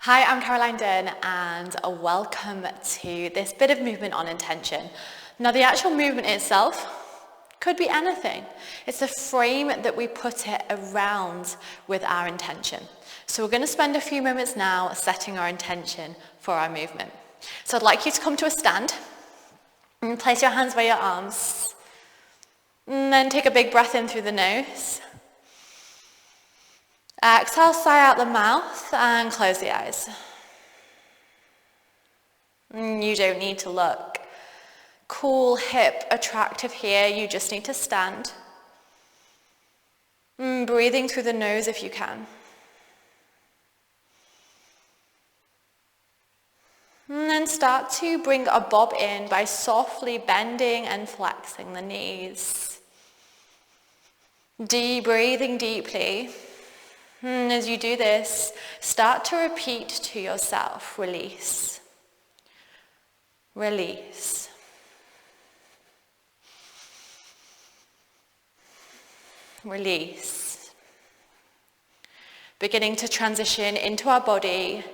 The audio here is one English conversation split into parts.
Hi, I'm Caroline Dunn and welcome to this bit of movement on intention. Now the actual movement itself could be anything. It's the frame that we put it around with our intention. So we're going to spend a few moments now setting our intention for our movement. So I'd like you to come to a stand and place your hands by your arms. And then take a big breath in through the nose. Exhale, sigh out the mouth and close the eyes. You don't need to look cool, hip, attractive here. You just need to stand. Breathing through the nose if you can. And then start to bring a bob in by softly bending and flexing the knees. Breathing deeply. As you do this, start to repeat to yourself, release, release, release. Beginning to transition into our body,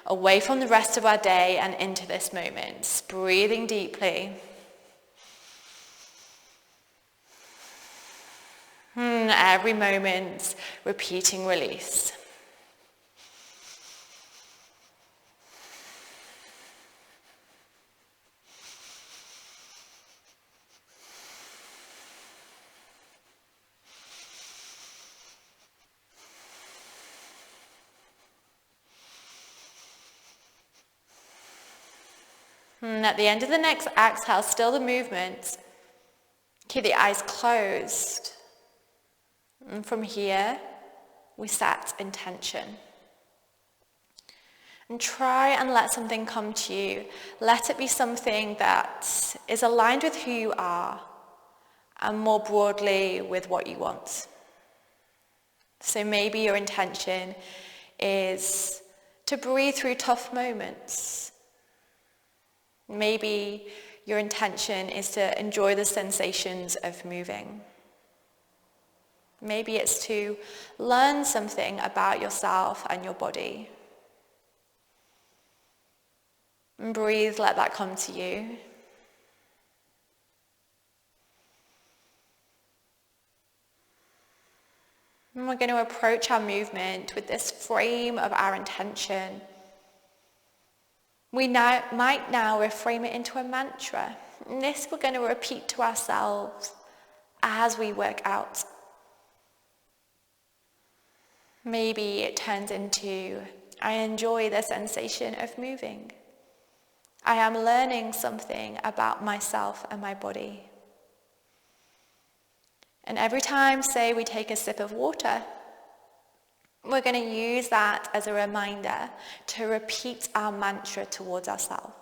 away from the rest of our day and into this moment. Breathing deeply. Every moment, repeating release. And at the end of the next exhale, still the movement. Keep the eyes closed. And from here, we set intention. And try and let something come to you. Let it be something that is aligned with who you are and more broadly with what you want. So maybe your intention is to breathe through tough moments. Maybe your intention is to enjoy the sensations of moving. Maybe it's to learn something about yourself and your body. And breathe, let that come to you. And we're going to approach our movement with this frame of our intention. We might now reframe it into a mantra. And this we're going to repeat to ourselves as we work out. Maybe it turns into, I enjoy the sensation of moving. I am learning something about myself and my body. And every time, say, we take a sip of water, we're going to use that as a reminder to repeat our mantra towards ourselves.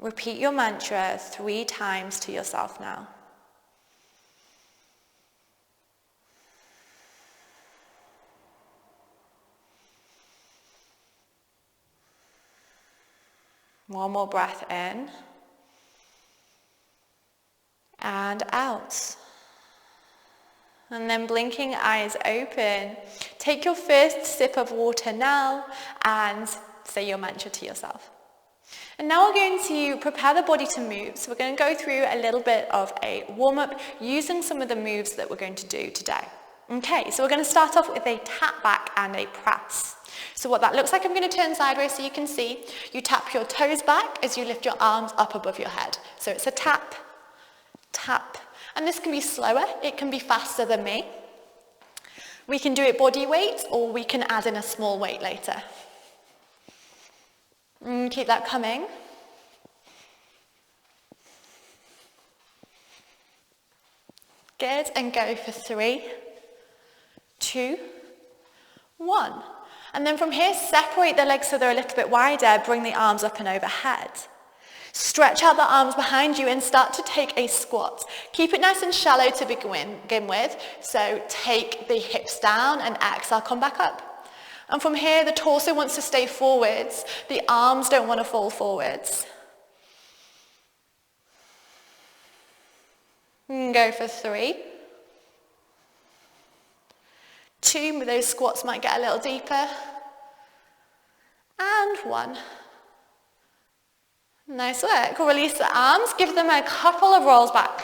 Repeat your mantra 3 times to yourself now. One more breath in and out. And then blinking eyes open. Take your first sip of water now and say your mantra to yourself. And now we're going to prepare the body to move. So we're going to go through a little bit of a warm-up using some of the moves that we're going to do today. Okay, so we're going to start off with a tap back and a press. So what that looks like, I'm going to turn sideways so you can see. You tap your toes back as you lift your arms up above your head. So it's a tap, tap. And this can be slower, it can be faster than me. We can do it body weight or we can add in a small weight later. Keep that coming. Good, and go for 3, 2, 1. And then from here, separate the legs so they're a little bit wider, bring the arms up and overhead. Stretch out the arms behind you and start to take a squat. Keep it nice and shallow to begin with, so take the hips down and exhale, come back up. And from here, the torso wants to stay forwards, the arms don't want to fall forwards. And go for 3, 2, those squats might get a little deeper. And 1. Nice work. Release the arms, give them a couple of rolls back.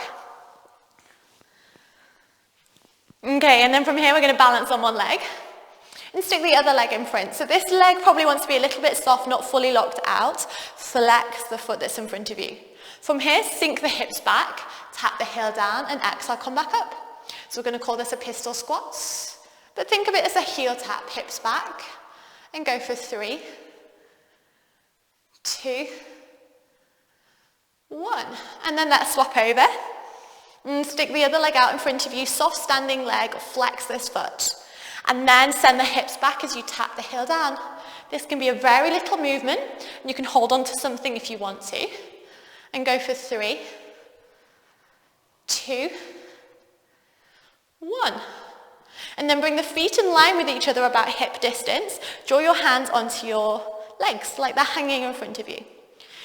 Okay, and then from here we're going to balance on one leg and stick the other leg in front. So this leg probably wants to be a little bit soft, not fully locked out. Flex the foot that's in front of you. From here, sink the hips back, tap the heel down, and exhale, come back up. So we're going to call this a pistol squats. But think of it as a heel tap, hips back, and go for 3, 2, 1. And then let's swap over. And stick the other leg out in front of you, soft standing leg, flex this foot. And then send the hips back as you tap the heel down. This can be a very little movement, and you can hold on to something if you want to. And go for 3, 2, 1. And then bring the feet in line with each other about hip distance. Draw your hands onto your legs like they're hanging in front of you.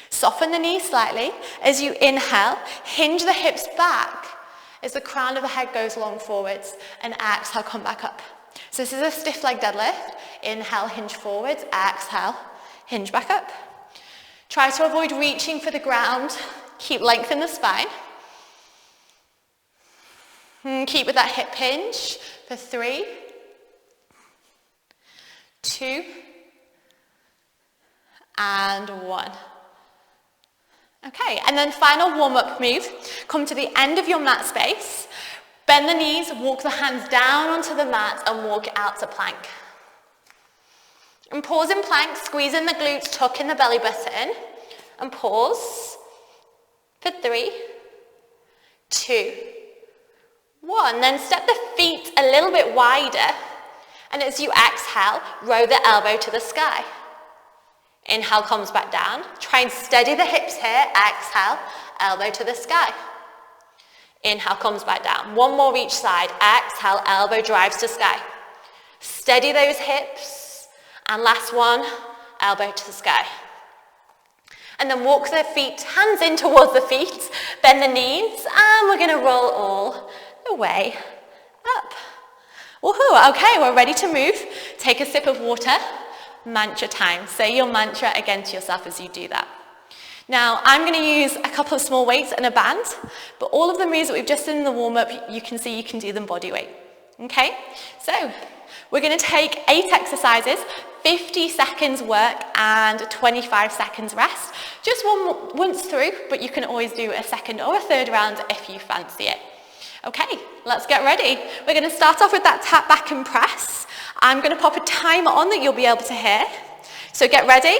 Soften the knees slightly. As you inhale, hinge the hips back as the crown of the head goes long forwards, and exhale, come back up. So this is a stiff leg deadlift. Inhale, hinge forwards, exhale, hinge back up. Try to avoid reaching for the ground. Keep length in the spine. And keep with that hip hinge for 3, 2, and 1. Okay, and then final warm-up move. Come to the end of your mat space. Bend the knees, walk the hands down onto the mat and walk out to plank. And pause in plank, squeeze in the glutes, tuck in the belly button, and pause for 3, 2, 1. Then step the feet a little bit wider, and as you exhale, row the elbow to the sky. Inhale, comes back down. Try and steady the hips here. Exhale, elbow to the sky. Inhale, comes back down. One more each side. Exhale, elbow drives to sky. Steady those hips. And last one, elbow to the sky. And then walk the feet, hands in towards the feet. Bend the knees. And we're going to roll all the way up. Woohoo! Okay, we're ready to move. Take a sip of water. Mantra time. Say your mantra again to yourself as you do that. Now, I'm going to use a couple of small weights and a band, but all of the moves that we've just done in the warm-up, you can see you can do them body weight. Okay? So, we're going to take 8 exercises, 50 seconds work and 25 seconds rest. Just once through, but you can always do a second or a third round if you fancy it. Okay, let's get ready. We're going to start off with that tap back and press. I'm going to pop a timer on that you'll be able to hear. So get ready.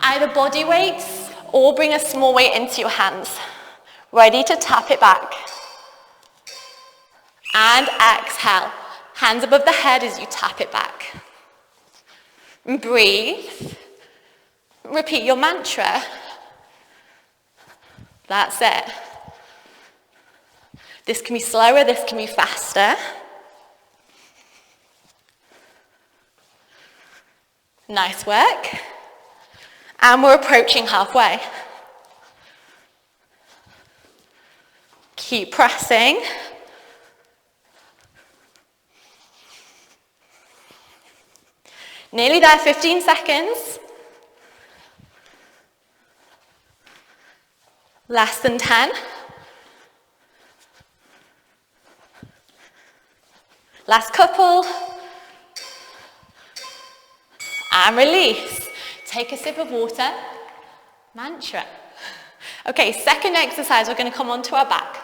Either body weights or bring a small weight into your hands. Ready to tap it back. And exhale. Hands above the head as you tap it back. Breathe. Repeat your mantra. That's it. This can be slower, this can be faster. Nice work. And we're approaching halfway. Keep pressing. Nearly there, 15 seconds. Less than 10. Last couple. And release. Take a sip of water. Mantra. Okay, second exercise, we're going to come onto our back.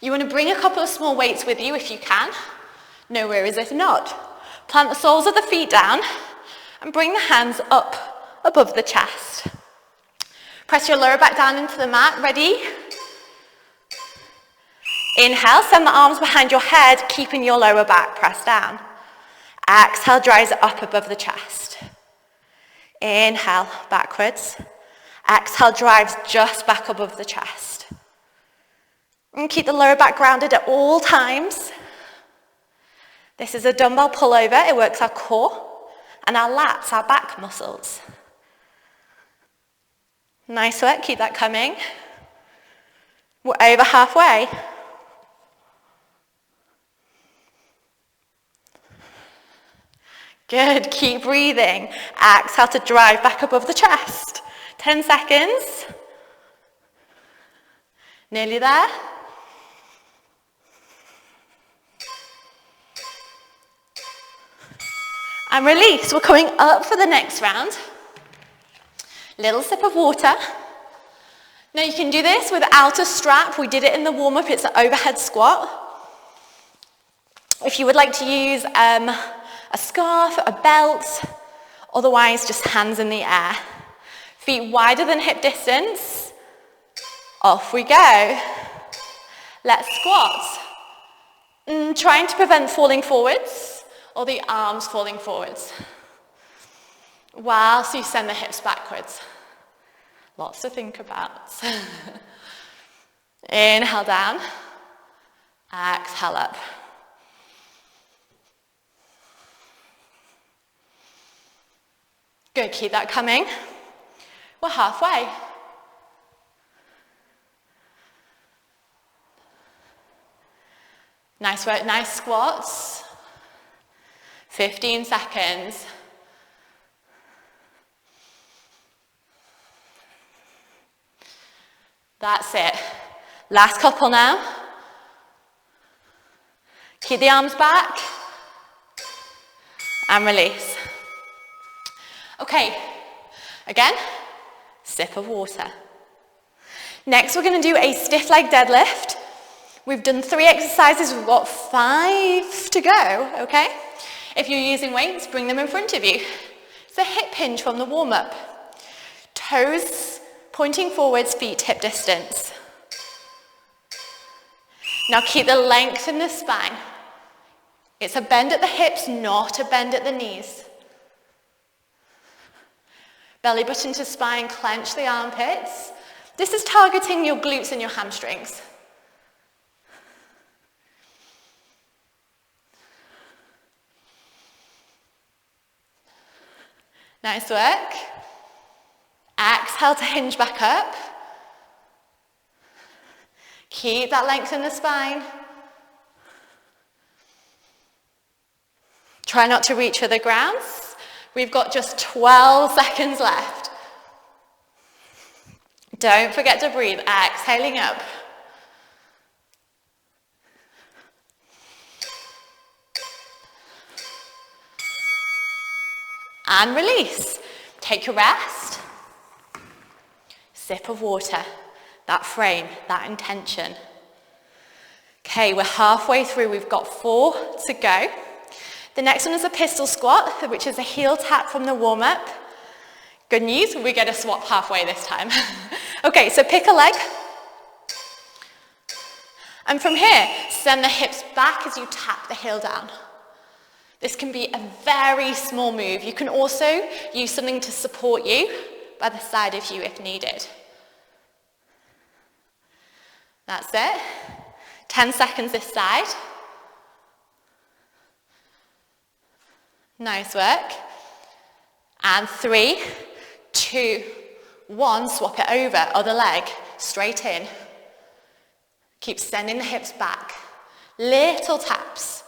You want to bring a couple of small weights with you if you can. No worries if not. Plant the soles of the feet down and bring the hands up above the chest. Press your lower back down into the mat. Ready? Inhale, send the arms behind your head, keeping your lower back pressed down. Exhale, drives it up above the chest. Inhale, backwards. Exhale, drives just back above the chest. And keep the lower back grounded at all times. This is a dumbbell pullover. It works our core and our lats, our back muscles. Nice work, keep that coming. We're over halfway. Good, keep breathing. Exhale to drive back above the chest. 10 seconds. Nearly there. And release. We're coming up for the next round. Little sip of water. Now you can do this without a strap. We did it in the warm-up. It's an overhead squat. If you would like to use a scarf, a belt, otherwise just hands in the air. Feet wider than hip distance. Off we go. Let's squat. Trying to prevent falling forwards or the arms falling forwards. Whilst you send the hips backwards. Lots to think about. Inhale down. Exhale up. Good, keep that coming. We're halfway. Nice work, nice squats. 15 seconds. That's it. Last couple now. Keep the arms back. And release. Okay, again, sip of water. Next, we're going to do a stiff leg deadlift. We've done 3 exercises, we've got 5 to go, okay? If you're using weights, bring them in front of you. It's a hip hinge from the warm-up. Toes pointing forwards, feet hip distance. Now keep the length in the spine. It's a bend at the hips, not a bend at the knees. Belly button to spine, clench the armpits. This is targeting your glutes and your hamstrings. Nice work. Exhale to hinge back up. Keep that length in the spine. Try not to reach for the ground. We've got just 12 seconds left. Don't forget to breathe, exhaling up. And release. Take a rest. Sip of water. That frame, that intention. Okay, we're halfway through. We've got 4 to go. The next one is a pistol squat, which is a heel tap from the warm-up. Good news, we get a swap halfway this time. Okay, so pick a leg. And from here, send the hips back as you tap the heel down. This can be a very small move. You can also use something to support you by the side of you if needed. That's it. 10 seconds this side. Nice work. And 3, 2, 1, swap it over, other leg, straight in. Keep sending the hips back. Little taps.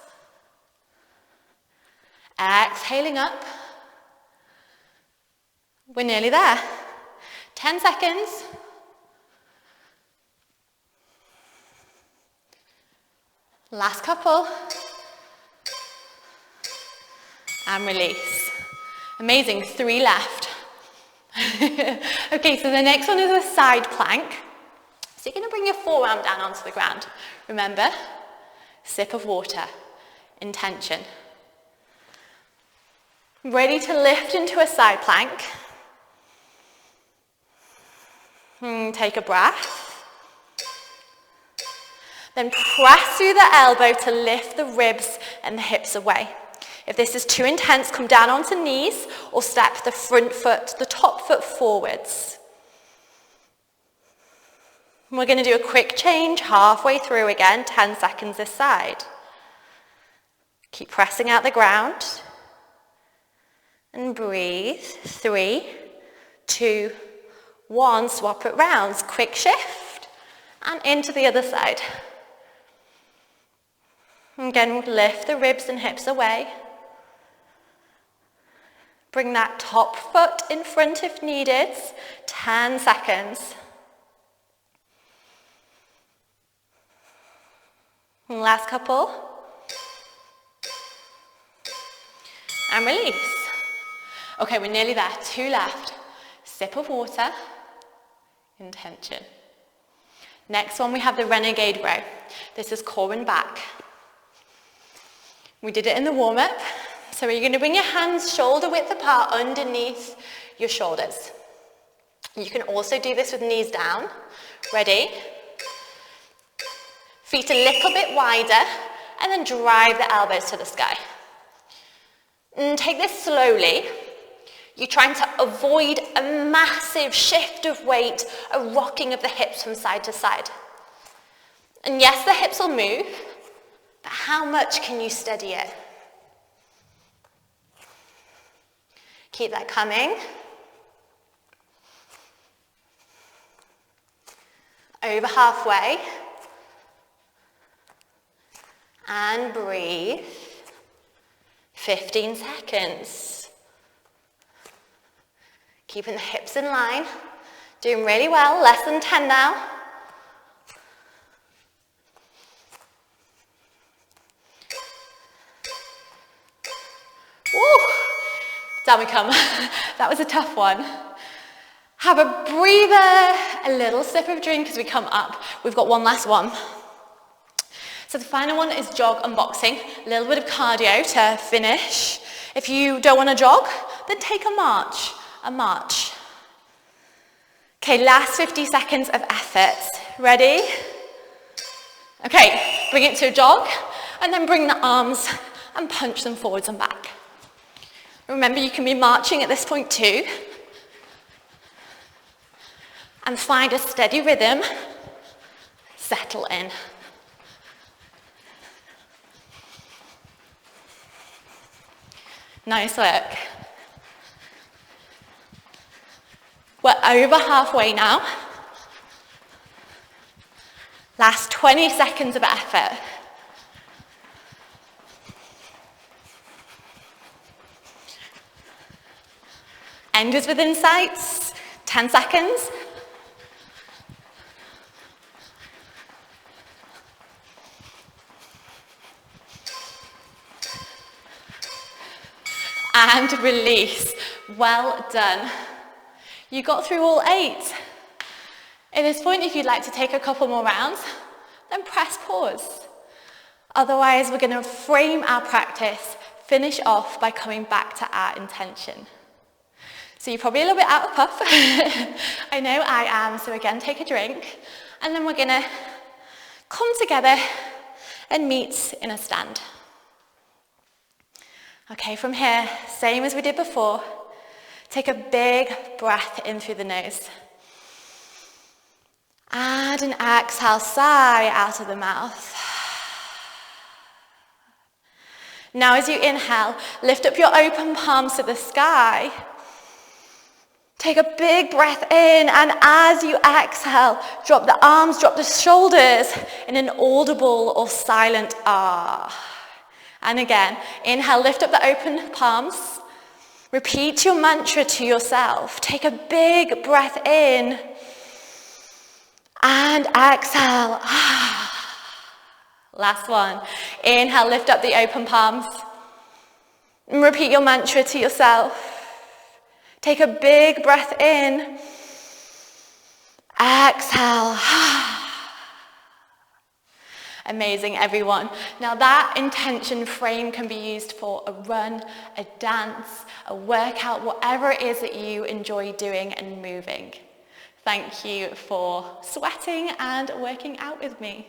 Exhaling up. We're nearly there. 10 seconds. Last couple. And release. Amazing, 3 left. Okay, so the next one is a side plank. So you're going to bring your forearm down onto the ground. Remember, sip of water, intention. Ready to lift into a side plank. Take a breath. Then press through the elbow to lift the ribs and the hips away. If this is too intense, come down onto knees or step the front foot, the top foot forwards. We're going to do a quick change halfway through again, 10 seconds this side. Keep pressing out the ground. And breathe. 3, 2, 1, swap it round. Quick shift. And into the other side. Again, lift the ribs and hips away. Bring that top foot in front if needed. 10 seconds. And last couple. And release. Okay, we're nearly there. 2 left. Sip of water. Intention. Next one, we have the renegade row. This is core and back. We did it in the warm-up. So you're going to bring your hands shoulder width apart underneath your shoulders. You can also do this with knees down. Ready? Feet a little bit wider, and then drive the elbows to the sky. And take this slowly. You're trying to avoid a massive shift of weight, a rocking of the hips from side to side. And yes, the hips will move, but how much can you steady it? Keep that coming. Over halfway. And breathe. 15 seconds. Keeping the hips in line. Doing really well. Less than 10 now. Woo! Down we come. That was a tough one. Have a breather, a little sip of drink as we come up. We've got one last one. So the final one is jog and boxing. A little bit of cardio to finish. If you don't want to jog, then take a march. A march. Okay, last 50 seconds of effort. Ready? Okay, bring it to a jog, and then bring the arms and punch them forwards and back. Remember, you can be marching at this point too. And find a steady rhythm. Settle in. Nice work. We're over halfway now. Last 20 seconds of effort. End is within sights. 10 seconds. And release. Well done. You got through all 8. At this point, if you'd like to take a couple more rounds, then press pause. Otherwise, we're going to frame our practice, finish off by coming back to our intention. So you're probably a little bit out of puff. I know I am. So again, take a drink. And then we're going to come together and meet in a stand. Okay, from here, same as we did before. Take a big breath in through the nose. And an exhale, sigh out of the mouth. Now as you inhale, lift up your open palms to the sky. Take a big breath in, and as you exhale, drop the arms, drop the shoulders in an audible or silent ah. And again, inhale, lift up the open palms. Repeat your mantra to yourself. Take a big breath in. And exhale. Last one. Inhale, lift up the open palms. And repeat your mantra to yourself. Take a big breath in. Exhale. Amazing, everyone. Now that intention frame can be used for a run, a dance, a workout, whatever it is that you enjoy doing and moving. Thank you for sweating and working out with me.